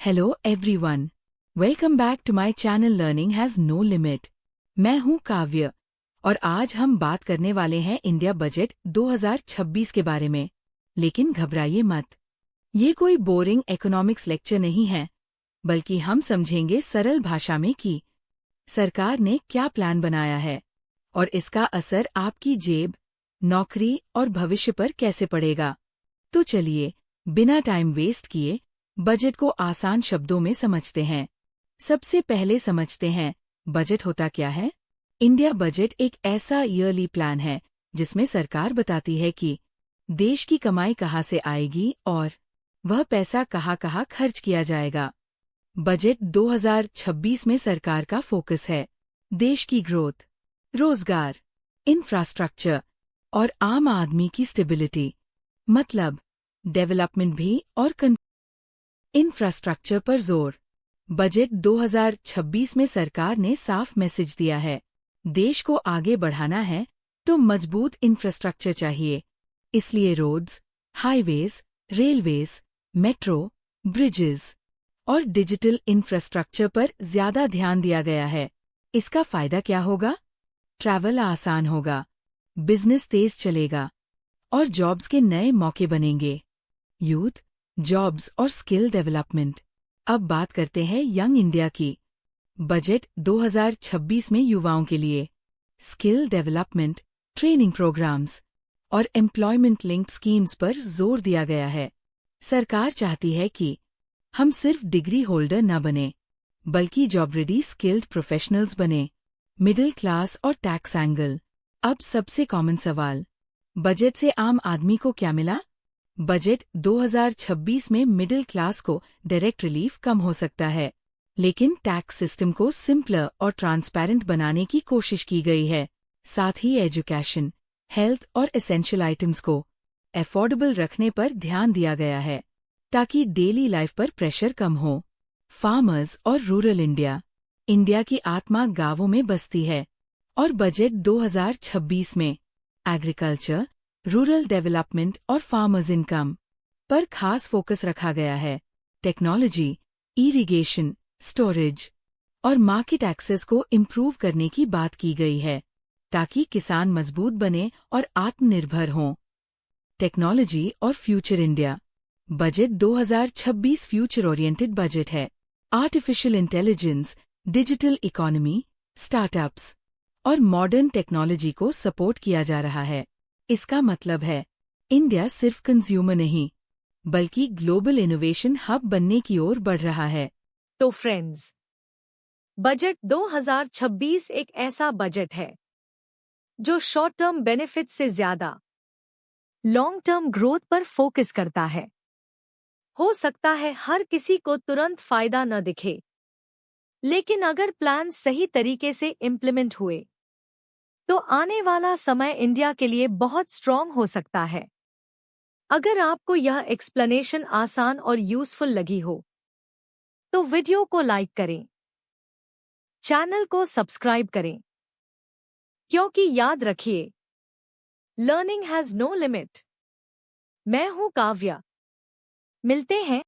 Hello everyone, welcome back to my channel learning has no limit. मैं हूं काव्य और आज हम बात करने वाले हैं इंडिया बजट 2026 के बारे में। लेकिन घबराइए मत, ये कोई बोरिंग इकोनॉमिक्स लेक्चर नहीं है, बल्कि हम समझेंगे सरल भाषा में कि सरकार ने क्या प्लान बनाया है और इसका असर आपकी जेब, नौकरी और भविष्य पर कैसे पड़ेगा। तो चलिए, बिना टाइम वेस्ट किए बजट को आसान शब्दों में समझते हैं। सबसे पहले समझते हैं बजट होता क्या है। इंडिया बजट एक ऐसा ईयरली प्लान है जिसमें सरकार बताती है कि देश की कमाई कहाँ से आएगी और वह पैसा कहाँ खर्च किया जाएगा। बजट 2026 में सरकार का फोकस है देश की ग्रोथ, रोजगार, इंफ्रास्ट्रक्चर और आम आदमी की स्टेबिलिटी, मतलब डेवलपमेंट भी और इंफ्रास्ट्रक्चर पर जोर। बजट 2026 में सरकार ने साफ मैसेज दिया है, देश को आगे बढ़ाना है तो मजबूत इंफ्रास्ट्रक्चर चाहिए। इसलिए roads, highways, railways, metro, bridges और डिजिटल इंफ्रास्ट्रक्चर पर ज्यादा ध्यान दिया गया है। इसका फायदा क्या होगा? ट्रैवल आसान होगा, बिजनेस तेज चलेगा और जॉब्स के नए मौके बनेंगे। यूथ, जॉब्स और स्किल डेवलपमेंट। अब बात करते हैं यंग इंडिया की। बजट 2026 में युवाओं के लिए स्किल डेवलपमेंट, ट्रेनिंग प्रोग्राम्स और एम्प्लॉयमेंट लिंक्ड स्कीम्स पर जोर दिया गया है। सरकार चाहती है कि हम सिर्फ डिग्री होल्डर न बने, बल्कि जॉब रेडी स्किल्ड प्रोफेशनल्स बने। मिडिल क्लास और टैक्स एंगल। अब सबसे कॉमन सवाल, बजट से आम आदमी को क्या मिला? बजट 2026 में मिडिल क्लास को डायरेक्ट रिलीफ कम हो सकता है, लेकिन टैक्स सिस्टम को सिंपलर और ट्रांसपेरेंट बनाने की कोशिश की गई है। साथ ही एजुकेशन, हेल्थ और एसेंशियल आइटम्स को अफोर्डेबल रखने पर ध्यान दिया गया है, ताकि डेली लाइफ पर प्रेशर कम हो। फार्मर्स और रूरल इंडिया। इंडिया की आत्मा गांवों में बसती है और बजट 2026 में एग्रीकल्चर, रूरल डेवलपमेंट और फार्मर्स इनकम पर खास फोकस रखा गया है। टेक्नोलॉजी, इरिगेशन, स्टोरेज और मार्केट एक्सेस को इम्प्रूव करने की बात की गई है, ताकि किसान मजबूत बने और आत्मनिर्भर हों। टेक्नोलॉजी और future India. Budget 2026 future oriented budget है। Artificial intelligence, digital economy, startups और मॉडर्न टेक्नोलॉजी को सपोर्ट किया जा रहा है। इसका मतलब है इंडिया सिर्फ कंज्यूमर नहीं, बल्कि ग्लोबल इनोवेशन हब बनने की ओर बढ़ रहा है। तो फ्रेंड्स, बजट 2026 एक ऐसा बजट है जो शॉर्ट टर्म बेनिफिट से ज्यादा लॉन्ग टर्म ग्रोथ पर फोकस करता है। हो सकता है हर किसी को तुरंत फायदा न दिखे, लेकिन अगर प्लान सही तरीके से इम्प्लीमेंट हुए तो आने वाला समय इंडिया के लिए बहुत स्ट्रॉन्ग हो सकता है। अगर आपको यह एक्सप्लेनेशन आसान और यूजफुल लगी हो तो वीडियो को लाइक करें, चैनल को सब्सक्राइब करें, क्योंकि याद रखिए, लर्निंग हैज नो लिमिट। मैं हूं काव्या। मिलते हैं